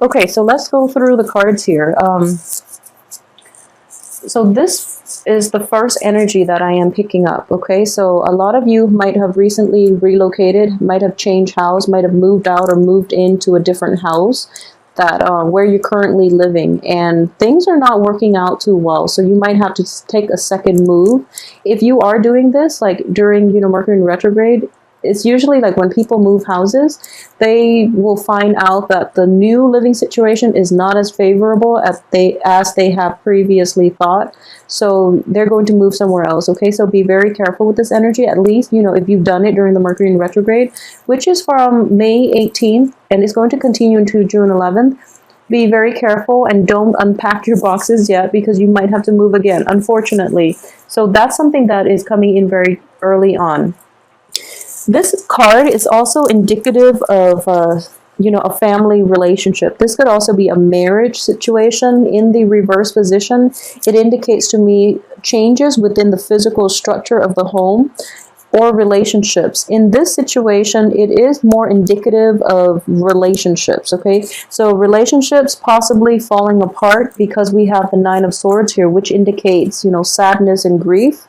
Okay, so let's go through the cards here. So this is the first energy that I am picking up, okay? So a lot of you might have recently relocated, might have changed house, might have moved out or moved into a different house that where you're currently living, and things are not working out too well. So you might have to take a second move. If you are doing this, like during, Mercury in retrograde, it's usually like when people move houses, they will find out that the new living situation is not as favorable as they have previously thought. So they're going to move somewhere else. Okay, so be very careful with this energy. At least, if you've done it during the Mercury in retrograde, which is from May 18th and it's going to continue into June 11th. Be very careful and don't unpack your boxes yet, because you might have to move again, unfortunately. So that's something that is coming in very early on. This card is also indicative of, a family relationship. This could also be a marriage situation in the reverse position. It indicates to me changes within the physical structure of the home or relationships. In this situation, it is more indicative of relationships, okay? So relationships possibly falling apart, because we have the Nine of Swords here, which indicates, sadness and grief.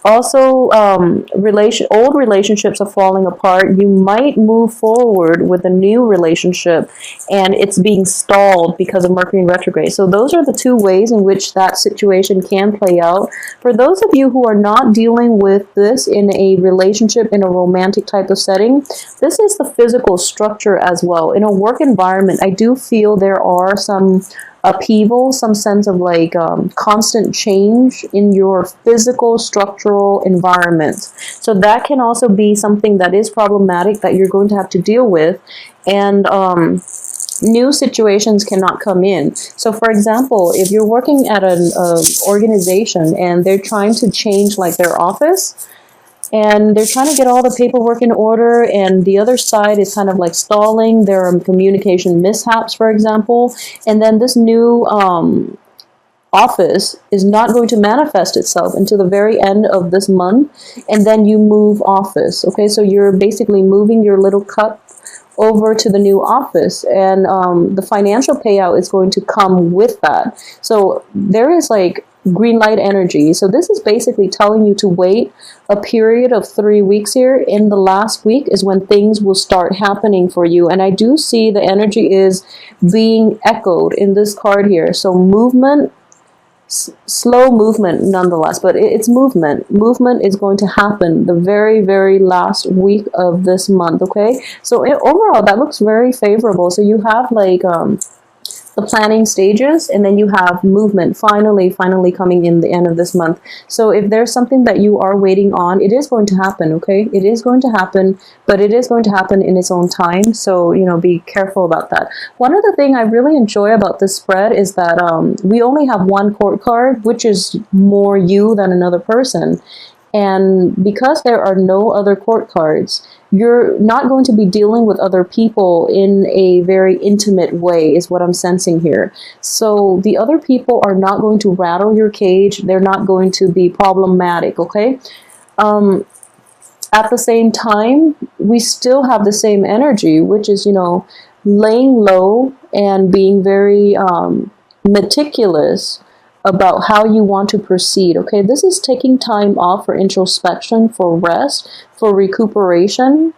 Also, old relationships are falling apart. You might move forward with a new relationship and it's being stalled because of Mercury in retrograde. So those are the two ways in which that situation can play out. For those of you who are not dealing with this in a relationship, in a romantic type of setting, this is the physical structure as well. In a work environment, I do feel there are some upheaval, some sense of like constant change in your physical structural environment. So that can also be something that is problematic that you're going to have to deal with, and new situations cannot come in. So for example, if you're working at an organization and they're trying to change like their office, and they're trying to get all the paperwork in order, and the other side is kind of like stalling. There are communication mishaps, for example, and then this new office is not going to manifest itself until the very end of this month, and then you move office. Okay, so you're basically moving your little cup over to the new office, and the financial payout is going to come with that. So there is like green light energy. So this is basically telling you to wait a period of 3 weeks here. In the last week is when things will start happening for you. And I do see the energy is being echoed in this card here. So movement, slow movement nonetheless, but it's movement. Movement is going to happen the very, very last week of this month, okay? So overall, that looks very favorable. So you have like the planning stages, and then you have movement finally coming in the end of this month. So if there's something that you are waiting on, it is going to happen, okay? It is going to happen, but it is going to happen in its own time. So, be careful about that. One other thing I really enjoy about this spread is that we only have one court card, which is more you than another person. And because there are no other court cards, you're not going to be dealing with other people in a very intimate way, is what I'm sensing here. So the other people are not going to rattle your cage. They're not going to be problematic, okay? At the same time, we still have the same energy, which is, laying low and being very meticulous about how you want to proceed, okay? This is taking time off for introspection, for rest, for recuperation.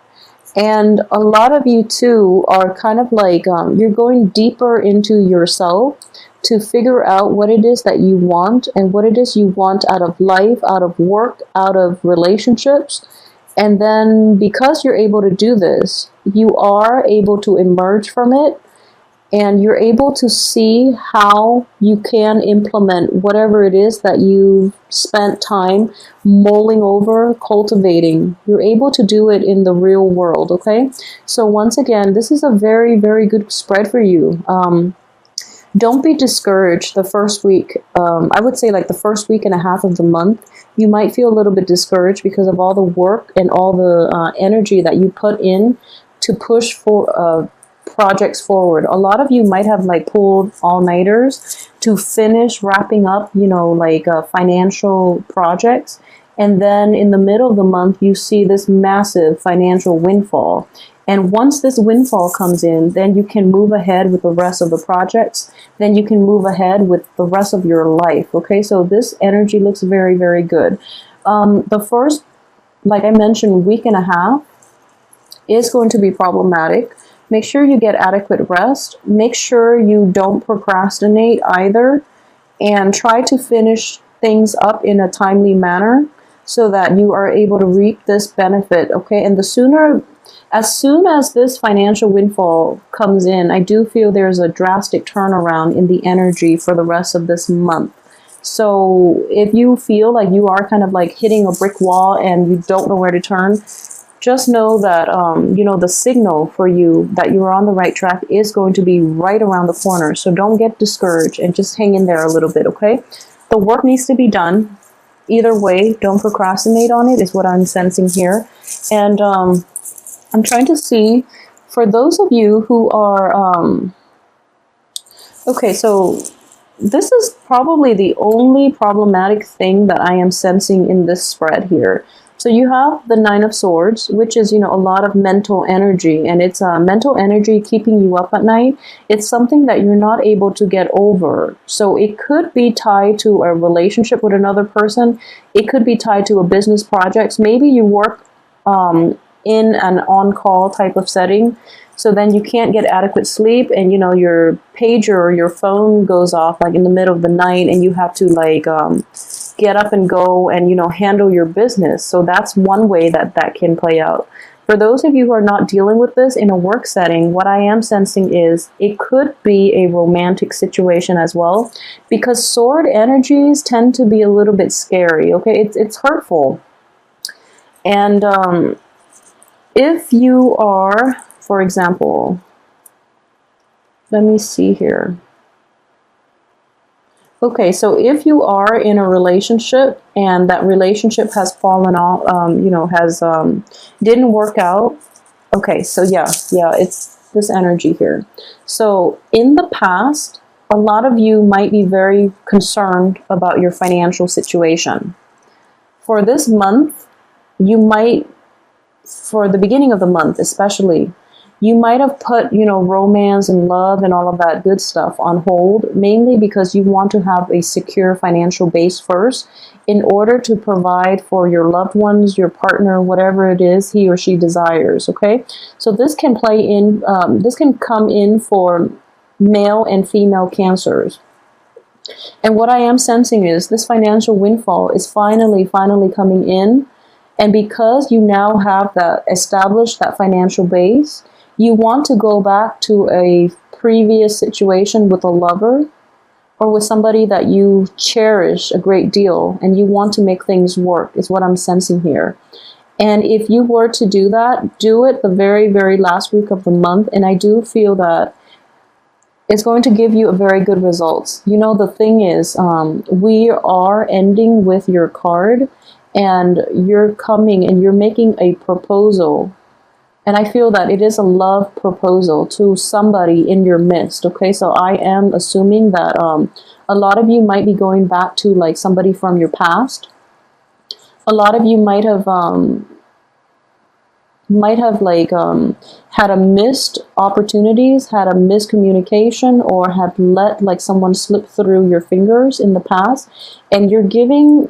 And a lot of you too are kind of like, you're going deeper into yourself to figure out what it is that you want and what it is you want out of life, out of work, out of relationships. And then because you're able to do this, you are able to emerge from it. And you're able to see how you can implement whatever it is that you've spent time mulling over, cultivating. You're able to do it in the real world, okay? So once again, this is a very, very good spread for you. Don't be discouraged the first week. I would say like the first week and a half of the month, you might feel a little bit discouraged because of all the work and all the energy that you put in to push for projects forward. A lot of you might have like pulled all-nighters to finish wrapping up, like financial projects. And then in the middle of the month, you see this massive financial windfall. And once this windfall comes in, then you can move ahead with the rest of the projects. Then you can move ahead with the rest of your life. Okay, so this energy looks very, very good. The first, like I mentioned, week and a half is going to be problematic. Make sure you get adequate rest. Make sure you don't procrastinate either. And try to finish things up in a timely manner so that you are able to reap this benefit. Okay, and as soon as this financial windfall comes in, I do feel there's a drastic turnaround in the energy for the rest of this month. So if you feel like you are kind of like hitting a brick wall and you don't know where to turn, just know that, the signal for you that you're on the right track is going to be right around the corner. So don't get discouraged and just hang in there a little bit, okay? The work needs to be done. Either way, don't procrastinate on it is what I'm sensing here. And I'm trying to see, for those of you who are, okay, so this is probably the only problematic thing that I am sensing in this spread here. So you have the Nine of Swords, which is, a lot of mental energy, and it's mental energy keeping you up at night. It's something that you're not able to get over. So it could be tied to a relationship with another person. It could be tied to a business project. Maybe you work in an on-call type of setting. So then you can't get adequate sleep, and your pager or your phone goes off like in the middle of the night, and you have to like get up and go and handle your business. So that's one way that can play out. For those of you who are not dealing with this in a work setting, what I am sensing is it could be a romantic situation as well, because sword energies tend to be a little bit scary. Okay, it's hurtful, and if you are, for example, let me see here. Okay, so if you are in a relationship and that relationship has fallen off, didn't work out. Okay, so yeah, it's this energy here. So in the past, a lot of you might be very concerned about your financial situation. For this month, you might, for the beginning of the month especially, you might have put, romance and love and all of that good stuff on hold, mainly because you want to have a secure financial base first in order to provide for your loved ones, your partner, whatever it is he or she desires, okay? So this can play in, this can come in for male and female Cancers. And what I am sensing is this financial windfall is finally coming in. And because you now have established that financial base, you want to go back to a previous situation with a lover or with somebody that you cherish a great deal, and you want to make things work is what I'm sensing here. And if you were to do that, do it the very, very last week of the month, and I do feel that it's going to give you a very good results. The thing is, we are ending with your card, and you're coming and you're making a proposal. And I feel that it is a love proposal to somebody in your midst, okay? So I am assuming that a lot of you might be going back to like somebody from your past. A lot of you might have had a missed opportunities, had a miscommunication, or had let like someone slip through your fingers in the past, and you're given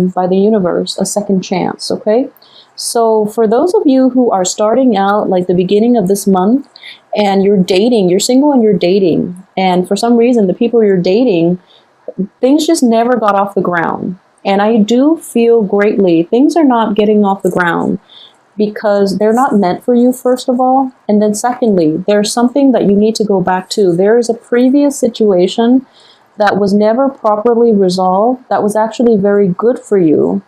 by the universe a second chance, okay? So for those of you who are starting out like the beginning of this month and you're dating, you're single and you're dating, and for some reason the people you're dating, things just never got off the ground. And I do feel greatly things are not getting off the ground because they're not meant for you, first of all. And then secondly, there's something that you need to go back to. There is a previous situation that was never properly resolved that was actually very good for you.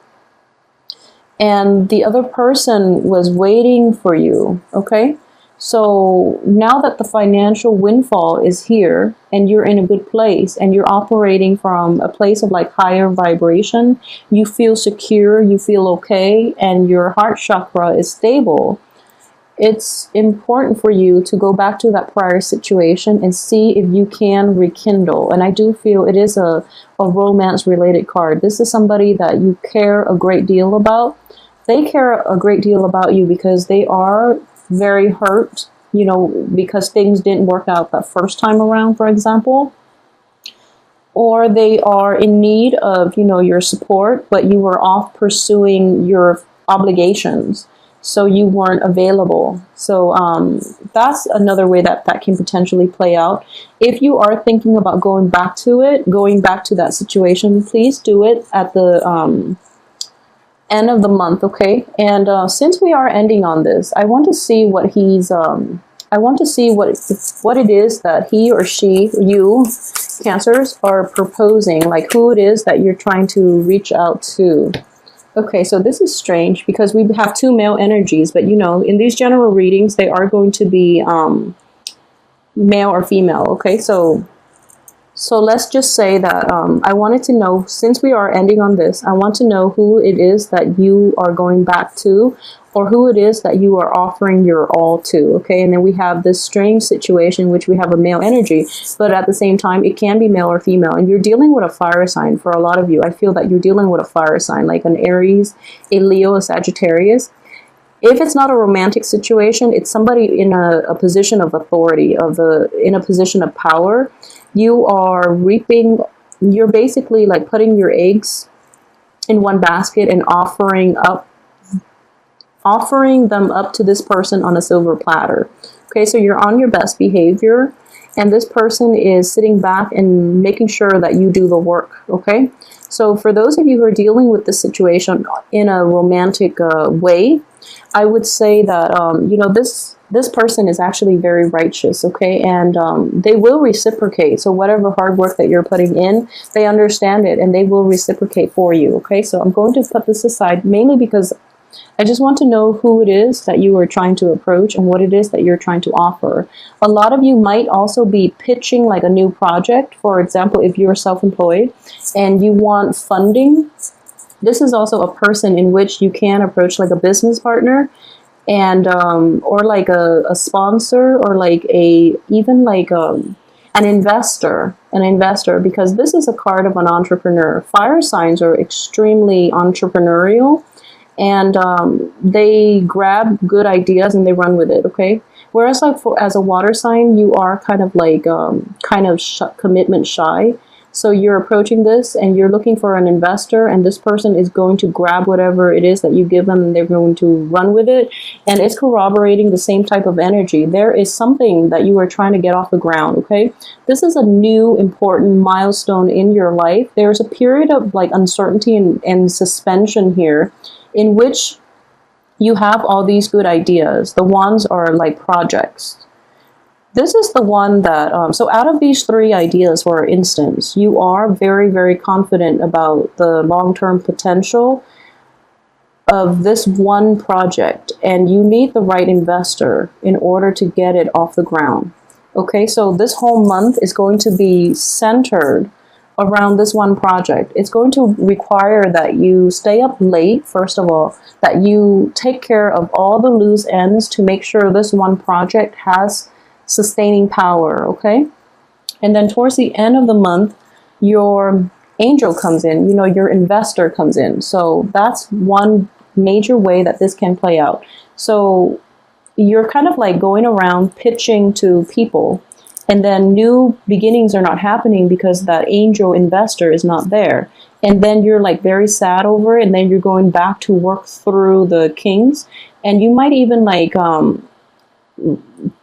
And the other person was waiting for you, okay? So now that the financial windfall is here and you're in a good place and you're operating from a place of like higher vibration, you feel secure, you feel okay, and your heart chakra is stable. it's important for you to go back to that prior situation and see if you can rekindle. And I do feel it is a romance related card. This is somebody that you care a great deal about. They care a great deal about you because they are very hurt, you know, because things didn't work out that first time around, for example. Or they are in need of, you know, your support, but you were off pursuing your obligations, so you weren't available. So that's another way that that can potentially play out. If you are thinking about going back to it, going back to that situation, please do it at the end of the month, okay? And since we are ending on this, I want to see what he's I want to see what it is that he or she, you, Cancers, are proposing, like who it is that you're trying to reach out to. Okay, so this is strange because we have two male energies, but you know, in these general readings, they are going to be male or female, okay? So let's just say that I wanted to know, since we are ending on this, I want to know who it is that you are going back to, or who it is that you are offering your all to, okay? And then we have this strange situation, which we have a male energy, but at the same time, it can be male or female. And you're dealing with a fire sign for a lot of you. I feel that you're dealing with a fire sign, like an Aries, a Leo, a Sagittarius. If it's not a romantic situation, it's somebody in a position of authority, in a position of power. You are reaping, you're basically like putting your eggs in one basket and offering them up to this person on a silver platter. Okay, so you're on your best behavior, and this person is sitting back and making sure that you do the work, okay? So for those of you who are dealing with this situation in a romantic way, I would say that, you know, this person is actually very righteous, okay? And they will reciprocate. So whatever hard work that you're putting in, they understand it and they will reciprocate for you, okay? So I'm going to put this aside mainly because I just want to know who it is that you are trying to approach and what it is that you're trying to offer. A lot of you might also be pitching like a new project. For example, if you're self-employed and you want funding, this is also a person in which you can approach like a business partner and or like a sponsor, or like even like an investor, because this is a card of an entrepreneur. Fire signs are extremely entrepreneurial, and they grab good ideas and they run with it, okay? Whereas like as a water sign, you are kind of like commitment shy. So you're approaching this and you're looking for an investor, and this person is going to grab whatever it is that you give them and they're going to run with it. And it's corroborating the same type of energy. There is something that you are trying to get off the ground, okay? This is a new important milestone in your life. There's a period of like uncertainty and suspension here in which you have all these good ideas. The ones are like projects. This is the one that, so out of these three ideas, for instance, you are very, very confident about the long-term potential of this one project, and you need the right investor in order to get it off the ground. Okay, so this whole month is going to be centered around this one project. It's going to require that you stay up late, first of all, that you take care of all the loose ends to make sure this one project has sustaining power, okay? And then towards the end of the month, your angel comes in, you know, your investor comes in. So that's one major way that this can play out. So you're kind of like going around pitching to people, and then new beginnings are not happening because that angel investor is not there. And then you're like very sad over it, and then you're going back to work through the kings, and you might even like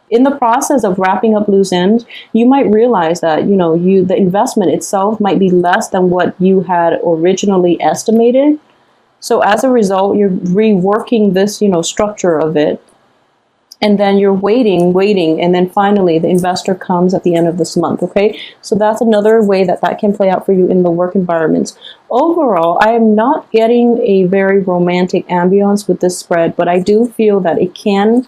in the process of wrapping up loose ends, you might realize that, you know, the investment itself might be less than what you had originally estimated. So as a result, you're reworking this, you know, structure of it. And then you're waiting, and then finally the investor comes at the end of this month, okay? So that's another way that that can play out for you in the work environments. Overall, I am not getting a very romantic ambiance with this spread, but I do feel that it can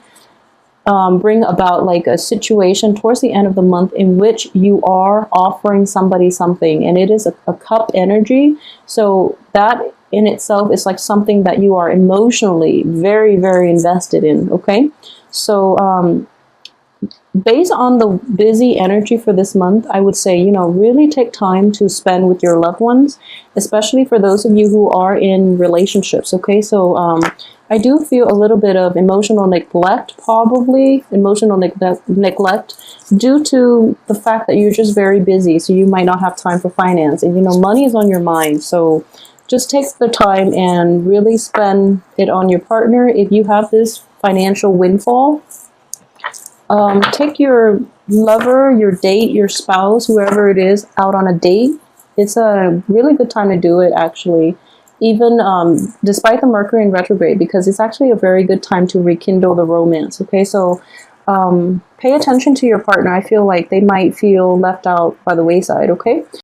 bring about like a situation towards the end of the month in which you are offering somebody something, and it is a cup energy. So that in itself is like something that you are emotionally very, very invested in, okay? So based on the busy energy for this month, I would say, really take time to spend with your loved ones, especially for those of you who are in relationships, okay? So I do feel a little bit of emotional neglect, probably emotional neglect due to the fact that you're just very busy, so you might not have time for finance, and money is on your mind. So just take the time and really spend it on your partner. If you have this financial windfall, take your lover, your date, your spouse, whoever it is, out on a date. It's a really good time to do it, actually, even despite the Mercury in retrograde, because it's actually a very good time to rekindle the romance, okay? So pay attention to your partner. I feel like they might feel left out by the wayside, okay?